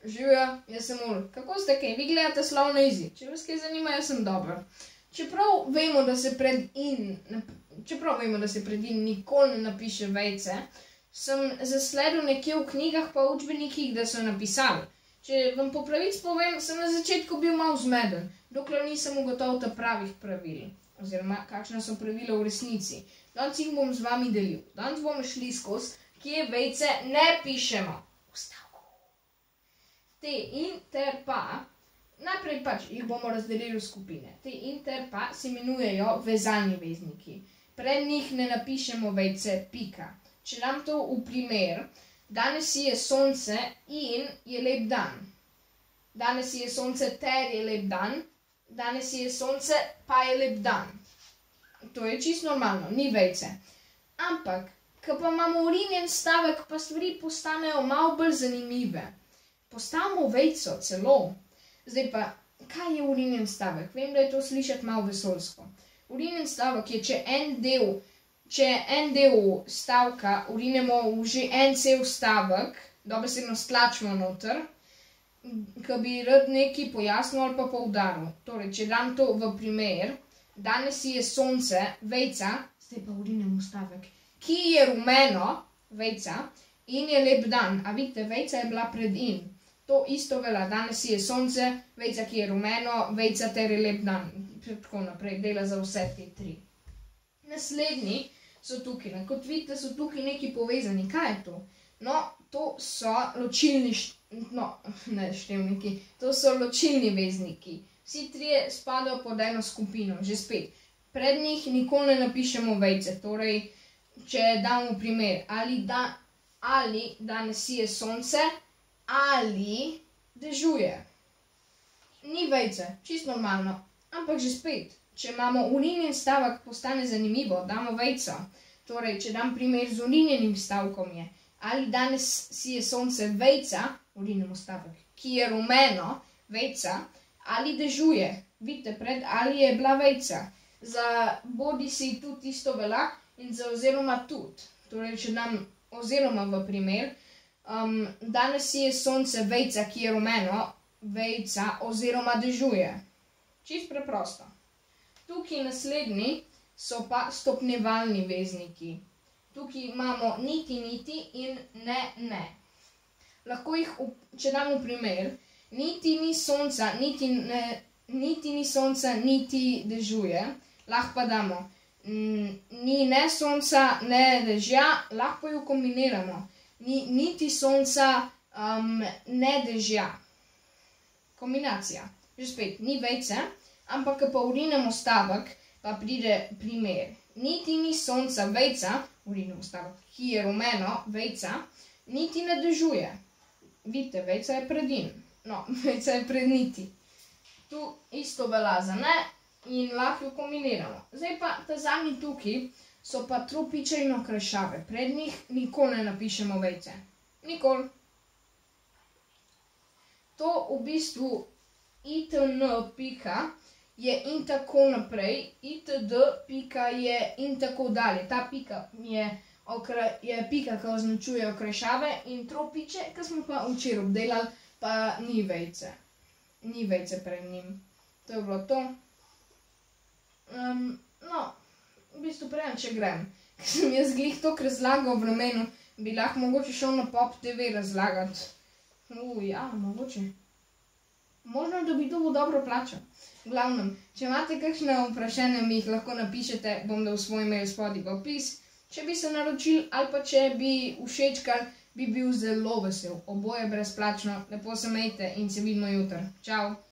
Živijo, jaz sem Ul. Kako ste kaj? Vi gledate Slovno Easy. Če vas kaj zanima, jaz sem dober. Čeprav vemo, da se pred in nikoli ne napiše vejce, sem zasledil nekje v knjigah pa v učbenikih, da so napisali. Če vam po pravici povem, sem na začetku bil malo zmeden, dokler nisem ugotovil ta pravih pravil. Oziroma, kakšna so pravila v resnici. Danes jih bom z vami delil. Danes bomo šli skozi, kje vejce ne pišemo. V stavku. Te in ter pa, najprej pač jih bomo razdelili v skupine. Te in ter pa se imenujejo vezalni vezniki. Pred njih ne napišemo vejce pika. Če dam to v primer, danes je sonce in je lep dan. Danes je sonce ter je lep dan. Danes je sonce pa je lep dan. To je čisto normalno, ni vejce. Ampak, ko pa imamo urinjen stavek, pa stvari postanejo malo bolj zanimive. Postavimo vejco celo. Zdaj pa, kaj je urinjen stavek? Vem, da je to slišati malo vesoljsko. Urinjen stavek je, če en del stavka urinemo v že en cel stavek, dobesedno stlačimo noter, ko bi rad nekaj pojasnil ali pa poudaril. Torej, če dam to v primer, danes je sonce, vejca, zdaj pa urinemo stavek, ki je rumeno, vejca, in je lep dan. A vidite, vejca je bila pred in. To isto velja, danes je sonce, vejca, ki je rumeno, vejca ter je lep dan. Tako naprej, dela za vse te tri. Naslednji so tukaj. Kot vidite, so tukaj neki povezani. Kaj je to? No, to so ločilni to so ločilni vezniki. Vsi trije spadajo pod eno skupino, že spet. Pred njih nikoli ne napišemo vejce, torej, če damo primer, ali danes je sonce, ali dežuje. Ni vejce, čisto normalno, ampak že spet, če imamo urinjen stavek, postane zanimivo, damo vejco. Torej, če dam primer z urinjenim stavkom je, ali danes je sonce vejca, urinjemo stavek, ki je rumeno, vejca, ali dežuje. Vidite, pred ali je bila vejca. Za bodi si tudi isto velja in za oziroma tudi. Torej, če dam oziroma v primer, danes je sonce vejca, ki je rumeno, vejca oziroma dežuje. Čist preprosto. Tukaj naslednji so pa stopnjevalni vezniki. Tukaj imamo niti in ne. Lahko jih, če dam v primer, niti ni sonca, niti dežuje, lahko pa damo ni ne sonca, ne dežja, lahko jo kombiniramo. Ni niti sonca, ne dežja. Kombinacija. Že spet, ni vejce, ampak ko pa urinemo stavek, pa pride primer. Niti ni sonca, vejca, urinemo stavek, ki je rumeno, vejca, niti ne dežuje. Vidite, vejca je pred in. No, vejca je pred niti. Tu isto velja za ne in lahko jo kombiniramo. Zdaj pa ta zadnji tukaj so pa tropiče in okrajšave. Pred njih nikoli ne napišemo vejce. Nikoli. To v bistvu itn pika je in tako naprej, itd pika je in tako dalje. Ta pika je pika, ki označuje okrajšave in tropiče, ki smo pa včeraj obdelali, pa ni vejce. Ni vejce pred njim. To je bilo to. No, v bistvu prejem, če grem. Ker sem jaz glih toliko razlagal v vremenu, bi lahko mogoče šel na Pop TV razlagati. Ja, mogoče. Možno, da bi to bo dobro plačal. V glavnem, če imate kakšne vprašanja, mi jih lahko napišete, bom dal svoj mail spodaj v opis. Če bi se naročili ali pa če bi všečkali, bi bil zelo vesel. Oboje brezplačno. Lepo se imejte in se vidimo jutri. Čau!